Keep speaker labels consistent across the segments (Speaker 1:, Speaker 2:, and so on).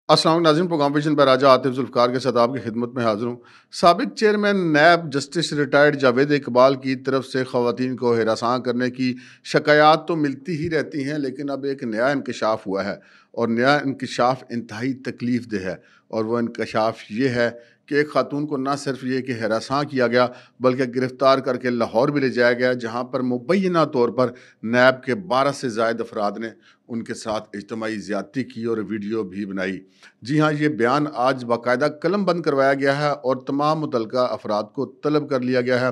Speaker 1: السلام علیکم ناظرین، پروگرام ویژن پر راجہ عاطف ذوالفقار کے ساتھ آپ کی خدمت میں حاضر ہوں۔ سابق chairman NAB justice retired Javed Iqbal کی طرف سے خواتین کو ہراساں کرنے کی شکایات تو ملتی ہی رہتی ہیں، لیکن اب ایک نیا انکشاف ہوا ہے اور نیا انکشاف انتہائی تکلیف دہ ہے، اور وہ انکشاف یہ ہے کہ ایک خاتون کو نہ صرف یہ کہ ہراساں کیا گیا بلکہ گرفتار کر کے لاہور بھی لے جایا گیا، جہاں پر مبینہ طور پر نیب کے 12 سے زائد افراد نے ان کے ساتھ اجتماعی زیادتی کی اور ویڈیو بھی بنائی۔ جی ہاں، یہ بیان آج باقاعدہ قلم بند کروایا گیا ہے اور تمام متعلقہ افراد کو طلب کر لیا گیا ہے۔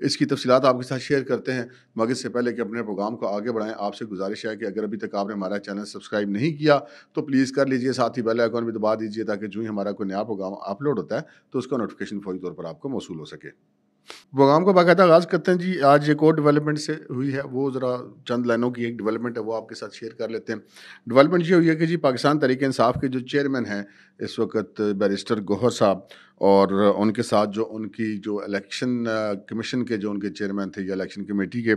Speaker 1: اس کی تفصیلات آپ کے ساتھ شیئر کرتے ہیں، مگر اس سے پہلے کہ اپنے پروگرام کو آگے بڑھائیں، آپ سے گزارش ہے کہ اگر ابھی تک آپ نے ہمارا چینل سبسکرائب نہیں کیا تو پلیز کر لیجئے، ساتھ ہی بیل آئیکن بھی دبا دیجئے تاکہ جو ہی ہمارا کوئی نیا پروگرام اپلوڈ ہوتا ہے تو اس کا نوٹیفیکیشن فوری طور پر آپ کو موصول ہو سکے۔ پروگرام کو باقاعدہ آغاز کرتے ہیں۔ جی، آج ایک اور ڈیولپمنٹ سے ہوئی ہے، وہ ذرا چند لائنوں کی ایک ڈیولپمنٹ ہے، وہ آپ کے ساتھ شیئر کر لیتے ہیں۔ ڈیولپمنٹ یہ ہوئی ہے کہ جی پاکستان تحریک انصاف کے جو چیئرمین ہیں اس وقت بیرسٹر گوہر صاحب، اور ان کے ساتھ جو ان کی جو الیکشن کمیشن کے جو ان کے چیئرمین تھے یا الیکشن کمیٹی کے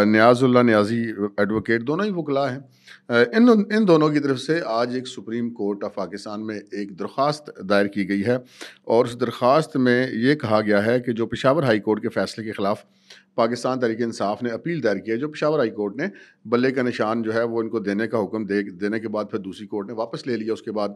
Speaker 1: نیاز اللہ نیازی ایڈوکیٹ، دونوں ہی وکلاء ہیں، ان دونوں کی طرف سے آج ایک سپریم کورٹ آف پاکستان میں ایک درخواست دائر کی گئی ہے، اور اس درخواست میں یہ کہا گیا ہے کہ جو پشاور ہائی کورٹ کے فیصلے کے خلاف پاکستان تحریک انصاف نے اپیل دائر کی ہے، جو پشاور ہائی کورٹ نے بلے کا نشان جو ہے وہ ان کو دینے کا حکم دینے کے بعد پھر دوسری کورٹ نے واپس لے لیا اس کے بعد،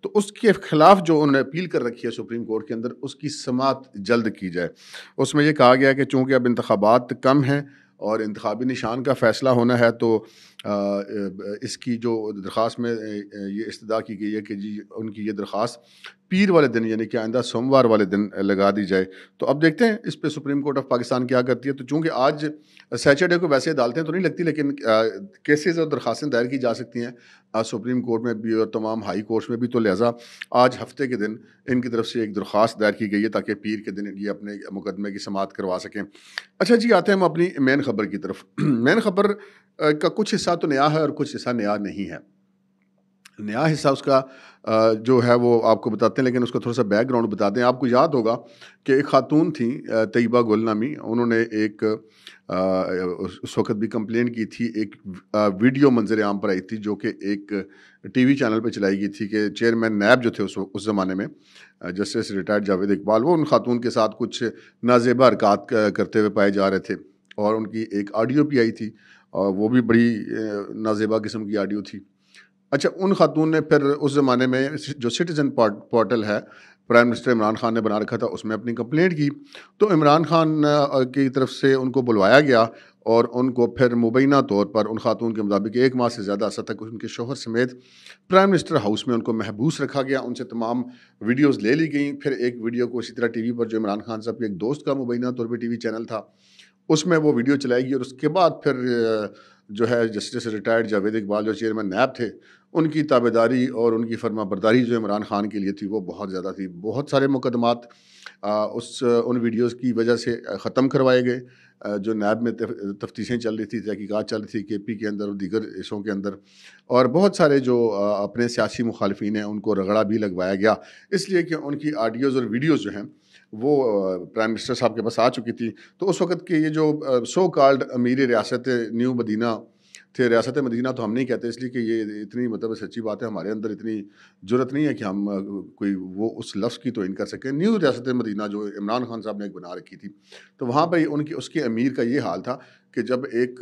Speaker 1: تو اس کے خلاف جو انہوں نے اپیل کر رکھی ہے سپریم کورٹ کے اندر، اس کی سماعت جلد کی جائے۔ اس میں یہ کہا گیا ہے کہ چونکہ اب انتخابات کم ہیں اور انتخابی نشان کا فیصلہ ہونا ہے، تو اس کی جو درخواست میں یہ استدعا کی گئی ہے کہ جی ان کی یہ درخواست پیر والے دن یعنی کہ آئندہ سوموار والے دن لگا دی جائے۔ تو اب دیکھتے ہیں اس پہ سپریم کورٹ آف پاکستان کیا کرتی ہے۔ تو چونکہ آج سیچرڈے کو ویسے عدالتیں تو نہیں لگتی، لیکن کیسز اور درخواستیں دائر کی جا سکتی ہیں سپریم کورٹ میں بھی اور تمام ہائی کورٹس میں بھی، تو لہٰذا آج ہفتے کے دن ان کی طرف سے ایک درخواست دائر کی گئی ہے تاکہ پیر کے دن یہ اپنے مقدمے کی سماعت کروا سکیں۔ اچھا جی، آتے ہیں ہم اپنی مین خبر کی طرف۔ مین خبر کا کچھ حصہ تو نیا ہے اور کچھ حصہ نیا نہیں ہے۔ نیا حصہ اس کا جو ہے وہ آپ کو بتاتے ہیں، لیکن اس کا تھوڑا سا بیک گراؤنڈ بتا دیں۔ آپ کو یاد ہوگا کہ ایک خاتون تھیں طیبہ گل نامی، انہوں نے ایک اس وقت بھی کمپلین کی تھی، ایک ویڈیو منظر عام پر آئی تھی جو کہ ایک ٹی وی چینل پہ چلائی گئی تھی کہ چیئرمین نیب جو تھے اس زمانے میں جسٹس ریٹائرڈ جاوید اقبال، وہ ان خاتون کے ساتھ کچھ نازیبہ حرکات کرتے ہوئے پائے جا رہے تھے، اور ان کی ایک آڈیو بھی آئی تھی اور وہ بھی بڑی نازیبہ قسم کی آڈیو تھی۔ اچھا، ان خاتون نے پھر اس زمانے میں جو سٹیزن پورٹل ہے پرائم منسٹر عمران خان نے بنا رکھا تھا، اس میں اپنی کمپلینٹ کی، تو عمران خان کی طرف سے ان کو بلوایا گیا اور ان کو پھر مبینہ طور پر ان خاتون کے مطابق 1 ماہ سے زیادہ عرصہ تک ان کے شوہر سمیت پرائم منسٹر ہاؤس میں ان کو محبوس رکھا گیا، ان سے تمام ویڈیوز لے لی گئیں۔ پھر ایک ویڈیو کو اسی طرح ٹی وی پر جو عمران خان صاحب کے ایک دوست کا مبینہ طور پہ ٹی وی چینل تھا، اس میں وہ ویڈیو چلائی گئی، اور اس کے بعد پھر جو ہے جسٹس ریٹائرڈ جاوید اقبال جو چیئرمین نیب تھے، ان کی تابعداری اور ان کی فرما برداری جو عمران خان کے لیے تھی وہ بہت زیادہ تھی۔ بہت سارے مقدمات ان ویڈیوز کی وجہ سے ختم کروائے گئے، جو نیب میں تفتیشیں چل رہی تھی، تحقیقات چل رہی تھی کے پی کے اندر اور دیگر حصوں کے اندر، اور بہت سارے جو اپنے سیاسی مخالفین ہیں ان کو رگڑا بھی لگوایا گیا، اس لیے کہ ان کی آڈیوز اور ویڈیوز جو ہیں وہ پرائم منسٹر صاحب کے پاس آ چکی تھی۔ تو اس وقت کے یہ جو سو کالڈ امیر ریاست نیو مدینہ تھے، ریاست مدینہ تو ہم نہیں کہتے اس لیے کہ یہ اتنی مطلب سچی بات ہے، ہمارے اندر اتنی جرت نہیں ہے کہ ہم کوئی وہ اس لفظ کی توہین کر سکیں۔ نیو ریاست مدینہ جو عمران خان صاحب نے ایک بنا رکھی تھی، تو وہاں پہ اس کے امیر کا یہ حال تھا کہ جب ایک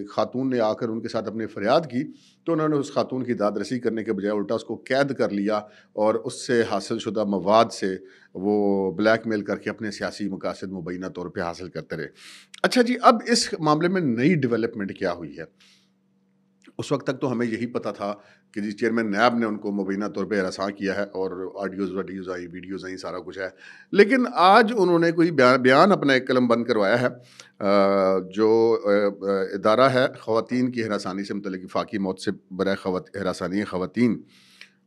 Speaker 1: خاتون نے آ کر ان کے ساتھ اپنی فریاد کی تو انہوں نے اس خاتون کی داد رسی کرنے کے بجائے الٹا اس کو قید کر لیا اور اس سے حاصل شدہ مواد سے وہ بلیک میل کر کے اپنے سیاسی مقاصد مبینہ طور پہ حاصل کرتے رہے۔ اچھا جی، اب اس معاملے میں نئی ڈیولپمنٹ کیا ہوئی ہے؟ اس وقت تک تو ہمیں یہی پتہ تھا کہ جی چیئرمین نیب نے ان کو مبینہ طور پہ ہراساں کیا ہے اور آڈیوز آئی، ویڈیوز آئیں، سارا کچھ ہے، لیکن آج انہوں نے کوئی بیان اپنا ایک قلم بند کروایا ہے۔ جو ادارہ ہے خواتین کی ہراسانی سے متعلق، وفاقی موت سے برائے ہراسانی خواتین،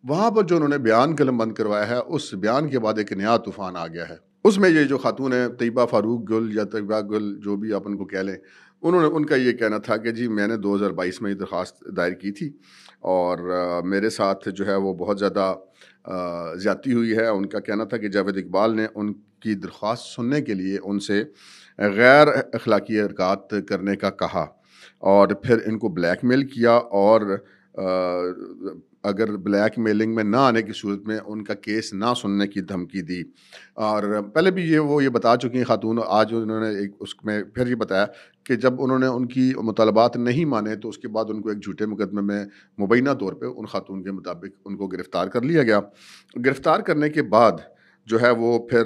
Speaker 1: وہاں پر جو انہوں نے بیان قلم بند کروایا ہے، اس بیان کے بعد ایک نیا طوفان آ گیا ہے۔ اس میں یہ جو خاتون ہیں طیبہ فاروق گل یا طیبہ گل جو بھی آپ ان کو کہہ لیں، ان کا یہ کہنا تھا کہ جی میں نے 2022 میں یہ درخواست دائر کی تھی اور میرے ساتھ جو ہے وہ بہت زیادہ زیادتی ہوئی ہے۔ ان کا کہنا تھا کہ جاوید اقبال نے ان کی درخواست سننے کے لیے ان سے غیر اخلاقی حرکات کرنے کا کہا اور پھر ان کو بلیک میل کیا اور اگر بلیک میلنگ میں نہ آنے کی صورت میں ان کا کیس نہ سننے کی دھمکی دی. اور پہلے بھی یہ بتا چکی ہیں خاتون. آج انہوں نے ایک اس میں پھر یہ بتایا کہ جب انہوں نے ان کی مطالبات نہیں مانے تو اس کے بعد ان کو ایک جھوٹے مقدمے میں مبینہ طور پہ ان خاتون کے مطابق ان کو گرفتار کر لیا گیا. گرفتار کرنے کے بعد جو ہے وہ پھر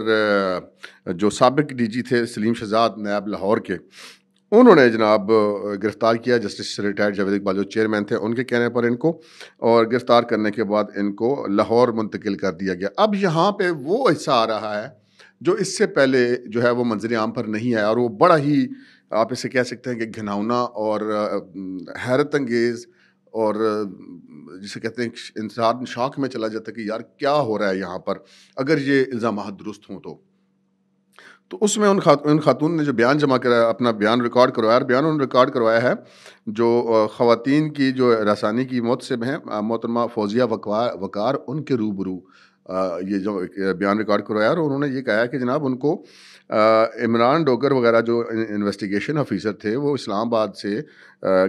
Speaker 1: جو سابق ڈی جی تھے سلیم شہزاد نیب لاہور کے, انہوں نے جناب گرفتار کیا جسٹس ریٹائرڈ جاوید اقبال جو چیئرمین تھے ان کے کہنے پر ان کو, اور گرفتار کرنے کے بعد ان کو لاہور منتقل کر دیا گیا. اب یہاں پہ وہ حصہ آ رہا ہے جو اس سے پہلے جو ہے وہ منظر عام پر نہیں آیا, اور وہ بڑا ہی آپ اسے کہہ سکتے ہیں کہ گھناؤنا اور حیرت انگیز, اور جسے کہتے ہیں انسان شوق میں چلا جاتا ہے کہ یار کیا ہو رہا ہے یہاں پر اگر یہ الزامات درست ہوں تو اس میں ان خاتون نے جو بیان جمع کرایا, اپنا بیان ریکارڈ کروایا. بیان انہوں نے ریکارڈ کروایا ہے جو خواتین کی جو رسانی کی محتسب ہیں محترمہ فوزیہ وقار, ان کے روبرو یہ جو بیان ریکارڈ کروایا, اور انہوں نے یہ کہا کہ جناب ان کو عمران ڈوگر وغیرہ جو انویسٹیگیشن آفیسر تھے وہ اسلام آباد سے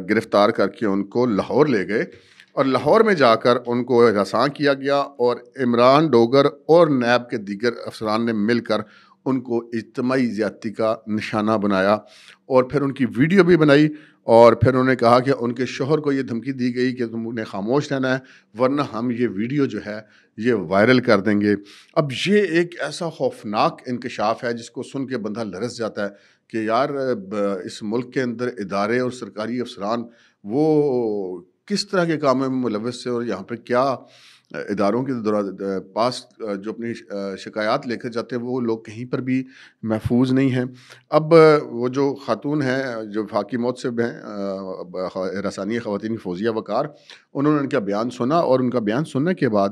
Speaker 1: گرفتار کر کے ان کو لاہور لے گئے, اور لاہور میں جا کر ان کو ہراساں کیا گیا, اور عمران ڈوگر اور نیب کے دیگر افسران نے مل کر ان کو اجتماعی زیادتی کا نشانہ بنایا, اور پھر ان کی ویڈیو بھی بنائی, اور پھر انہوں نے کہا کہ ان کے شوہر کو یہ دھمکی دی گئی کہ تم نے خاموش رہنا ہے ورنہ ہم یہ ویڈیو جو ہے یہ وائرل کر دیں گے. اب یہ ایک ایسا خوفناک انکشاف ہے جس کو سن کے بندہ لرز جاتا ہے کہ یار اس ملک کے اندر ادارے اور سرکاری افسران وہ کس طرح کے کاموں میں ملوث سے, اور یہاں پہ کیا اداروں کے پاس جو اپنی شکایات لے کر جاتے ہیں وہ لوگ کہیں پر بھی محفوظ نہیں ہیں. اب وہ جو خاتون ہیں جو وفاقی محتسب ہیں رسانی خواتین فوزیہ وقار, انہوں نے ان کا بیان سنا, اور ان کا بیان سننے کے بعد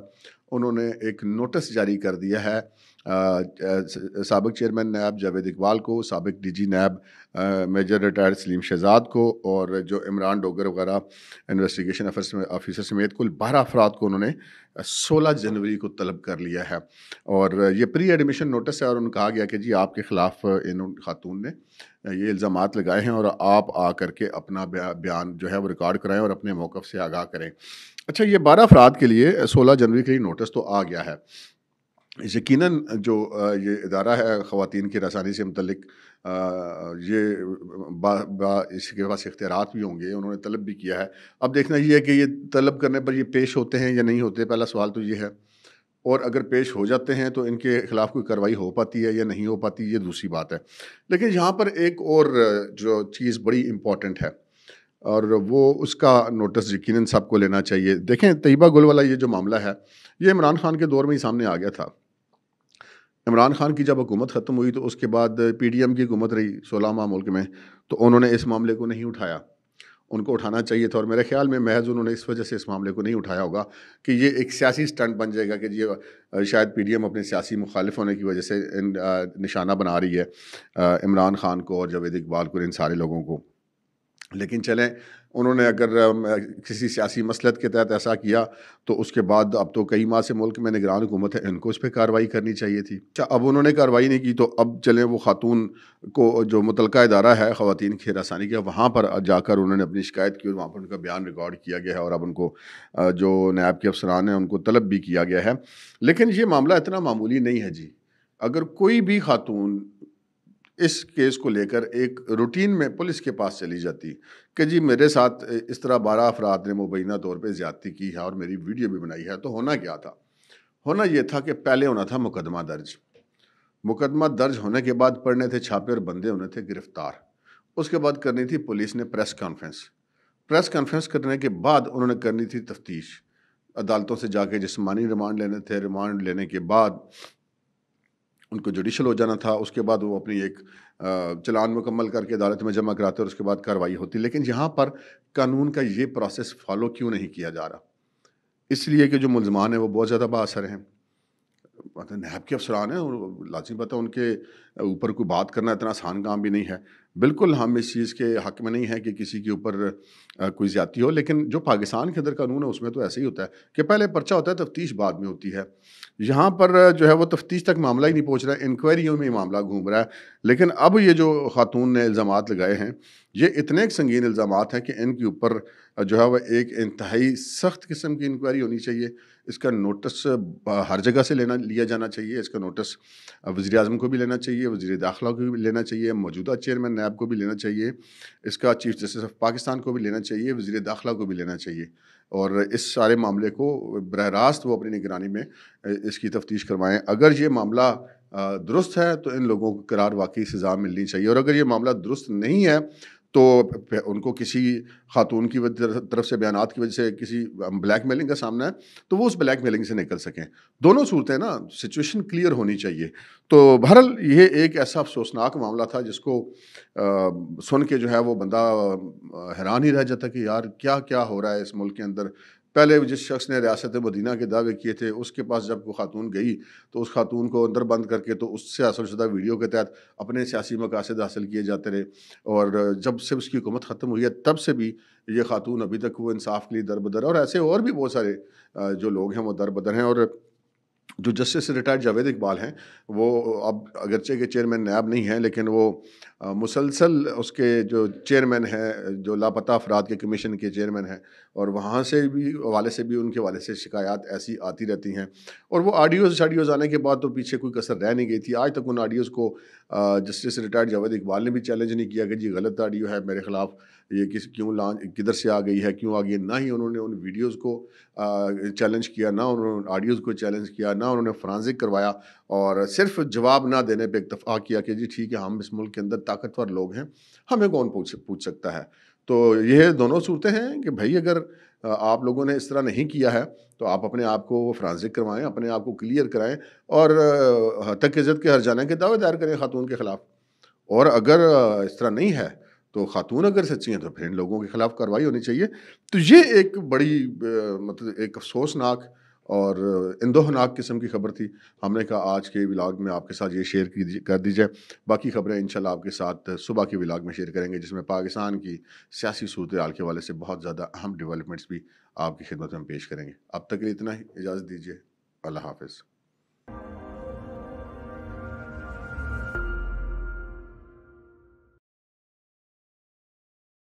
Speaker 1: انہوں نے ایک نوٹس جاری کر دیا ہے سابق چیئرمین نیب جاوید اقبال کو, سابق D G NAB major retired Saleem Shahzad کو, اور جو عمران ڈوگر وغیرہ انویسٹیگیشن آفیسر سمیت کل 12 افراد کو انہوں نے 16 جنوری کو طلب کر لیا ہے. اور یہ پری ایڈمیشن نوٹس ہے, اور انہوں نے کہا گیا کہ جی آپ کے خلاف ان خاتون نے یہ الزامات لگائے ہیں, اور آپ آ کر کے اپنا بیان جو ہے وہ ریکارڈ کرائیں اور اپنے موقف سے آگاہ کریں. اچھا, یہ 12 افراد کے لیے 16 جنوری کے لیے نوٹس تو آ گیا ہے. یقیناً جو یہ ادارہ ہے خواتین کی رسانی سے متعلق یہ اس کے پاس اختیارات بھی ہوں گے, انہوں نے طلب بھی کیا ہے. اب دیکھنا یہ ہے کہ یہ طلب کرنے پر یہ پیش ہوتے ہیں یا نہیں ہوتے, پہلا سوال تو یہ ہے, اور اگر پیش ہو جاتے ہیں تو ان کے خلاف کوئی کارروائی ہو پاتی ہے یا نہیں ہو پاتی, یہ دوسری بات ہے. لیکن یہاں پر ایک اور جو چیز بڑی امپورٹنٹ ہے, اور وہ اس کا نوٹس یقیناً سب کو لینا چاہیے. دیکھیں طیبہ گل والا یہ جو معاملہ ہے یہ عمران خان کے دور میں ہی سامنے آ گیا تھا. عمران خان کی جب حکومت ختم ہوئی تو اس کے بعد پی ڈی ایم کی حکومت رہی 16 ماہ ملک میں, تو انہوں نے اس معاملے کو نہیں اٹھایا. ان کو اٹھانا چاہیے تھا, اور میرے خیال میں محض انہوں نے اس وجہ سے اس معاملے کو نہیں اٹھایا ہوگا کہ یہ ایک سیاسی سٹنٹ بن جائے گا کہ یہ شاید پی ڈی ایم اپنے سیاسی مخالف ہونے کی وجہ سے نشانہ بنا رہی ہے عمران خان کو اور جاوید اقبال کو, ان سارے لوگوں کو. لیکن چلیں, انہوں نے اگر کسی سیاسی مصلحت کے تحت ایسا کیا تو اس کے بعد اب تو کئی ماہ سے ملک میں نگران حکومت ہے, ان کو اس پہ کارروائی کرنی چاہیے تھی. اب انہوں نے کارروائی نہیں کی تو اب چلیں وہ خاتون کو جو متعلقہ ادارہ ہے خواتین کی ہراسانی کا, وہاں پر جا کر انہوں نے اپنی شکایت کی, اور وہاں پر ان کا بیان ریکارڈ کیا گیا ہے, اور اب ان کو جو نیب کے افسران ہیں ان کو طلب بھی کیا گیا ہے. لیکن یہ معاملہ اتنا معمولی نہیں ہے جی. اگر کوئی بھی خاتون اس کیس کو لے کر ایک روٹین میں پولیس کے پاس چلی جاتی کہ جی میرے ساتھ اس طرح 12 افراد نے مبینہ طور پہ زیادتی کی ہے اور میری ویڈیو بھی بنائی ہے, تو ہونا کیا تھا؟ ہونا یہ تھا کہ پہلے ہونا تھا مقدمہ درج. مقدمہ درج ہونے کے بعد پڑھنے تھے چھاپے اور بندے ہونے تھے گرفتار. اس کے بعد کرنی تھی پولیس نے پریس کانفرنس کرنے کے بعد انہوں نے کرنی تھی تفتیش. عدالتوں سے جا کے جسمانی ریمانڈ لینے تھے, ریمانڈ لینے کے بعد ان کو جوڈیشل ہو جانا تھا. اس کے بعد وہ اپنی ایک چلان مکمل کر کے عدالت میں جمع کراتے اور اس کے بعد کارروائی ہوتی. لیکن یہاں پر قانون کا یہ پروسیس فالو کیوں نہیں کیا جا رہا؟ اس لیے کہ جو ملزمان ہیں وہ بہت زیادہ بااثر ہیں, نیب کے افسران ہیں, لازمی بات ہے ان کے اوپر کوئی بات کرنا اتنا آسان کام بھی نہیں ہے. بالکل ہم اس چیز کے حق میں نہیں ہیں کہ کسی کے اوپر کوئی زیادتی ہو، لیکن جو پاکستان کے اندر قانون ہے اس میں تو ایسے ہی ہوتا ہے کہ پہلے پرچہ ہوتا ہے، تفتیش بعد میں ہوتی ہے۔ یہاں پر جو ہے وہ تفتیش تک معاملہ ہی نہیں پہنچ رہا ہے، انکوائریوں میں ہی معاملہ گھوم رہا ہے۔ لیکن اب یہ جو خاتون نے الزامات لگائے ہیں، یہ اتنے سنگین الزامات ہیں کہ ان کے اوپر جو ہے وہ ایک انتہائی سخت قسم کی انکوائری ہونی چاہیے۔ اس کا نوٹس ہر جگہ سے لیا جانا چاہیے۔ اس کا نوٹس وزیر اعظم کو بھی لینا چاہیے، وزیر داخلہ کو بھی لینا چاہیے، موجودہ چیئرمین نیب کو بھی لینا چاہیے، اس کا چیف جسٹس آف پاکستان کو بھی لینا چاہیے، وزیر داخلہ کو بھی لینا چاہیے، اور اس سارے معاملے کو براہ راست وہ اپنی نگرانی میں اس کی تفتیش کروائیں۔ اگر یہ معاملہ درست ہے تو ان لوگوں کو قرار واقعی سزا ملنی چاہیے، اور اگر یہ معاملہ درست نہیں ہے تو ان کو کسی خاتون کی طرف سے بیانات کی وجہ سے کسی بلیک میلنگ کا سامنا ہے تو وہ اس بلیک میلنگ سے نکل سکیں۔ دونوں صورتیں نا، سچویشن کلیئر ہونی چاہیے۔ تو بہرحال یہ ایک ایسا افسوسناک معاملہ تھا جس کو سن کے جو ہے وہ بندہ حیران ہی رہ جاتا کہ یار کیا کیا ہو رہا ہے اس ملک کے اندر۔ پہلے جس شخص نے ریاست مدینہ کے دعوے کیے تھے، اس کے پاس جب وہ خاتون گئی تو اس خاتون کو اندر بند کر کے تو اس سے حاصل شدہ ویڈیو کے تحت اپنے سیاسی مقاصد حاصل کیے جاتے رہے، اور جب سے اس کی حکومت ختم ہوئی ہے تب سے بھی یہ خاتون ابھی تک وہ انصاف کے لیے دربدر ہے، اور ایسے اور بھی بہت سارے جو لوگ ہیں وہ دربدر ہیں۔ اور جو جسٹس ریٹائرڈ جاوید اقبال ہیں، وہ اب اگرچہ کہ چیئرمین نیب نہیں ہیں، لیکن وہ مسلسل اس کے جو چیئرمین ہیں، جو لاپتہ افراد کے کمیشن کے چیئرمین ہیں، اور وہاں سے بھی حوالے سے بھی ان کے حوالے سے شکایات ایسی آتی رہتی ہیں، اور وہ آڈیوز آنے کے بعد تو پیچھے کوئی کسر رہ نہیں گئی تھی۔ آج تک ان آڈیوز کو جسٹس ریٹائرڈ جاوید اقبال نے بھی چیلنج نہیں کیا کہ جی غلط آڈیو ہے میرے خلاف، یہ کدھر سے آ گئی ہے، کیوں آ گئی، نہ ہی انہوں نے ان ویڈیوز کو چیلنج کیا، نہ انہوں نے آڈیوز کو چیلنج کیا، نہ انہوں نے فرانزک کروایا، اور صرف جواب نہ دینے پہ اکتفا کیا کہ جی ٹھیک ہے، ہم اس ملک کے اندر طاقتور لوگ ہیں، ہمیں کون پوچھ سکتا ہے۔ تو یہ دونوں صورتیں ہیں کہ بھائی اگر آپ لوگوں نے اس طرح نہیں کیا ہے تو آپ اپنے آپ کو فرانزک کروائیں، اپنے آپ کو کلیئر کرائیں، اور ہتک عزت کے ہر جانے کے دعوے دائر کریں خاتون کے خلاف۔ اور اگر اس طرح نہیں ہے تو خاتون اگر سچی ہیں تو پھر ان لوگوں کے خلاف کارروائی ہونی چاہیے۔ تو یہ ایک بڑی مطلب ایک افسوسناک اور اندوہناک قسم کی خبر تھی۔ ہم نے کہا آج کے ولاگ میں آپ کے ساتھ یہ شیئر کر دیجیے۔ باقی خبریں انشاءاللہ آپ کے ساتھ صبح کے ولاگ میں شیئر کریں گے، جس میں پاکستان کی سیاسی صورتحال کے حوالے سے بہت زیادہ اہم ڈیولپمنٹس بھی آپ کی خدمت میں پیش کریں گے۔ اب تک کے لیے اتنا ہی، اجازت دیجیے، اللہ حافظ۔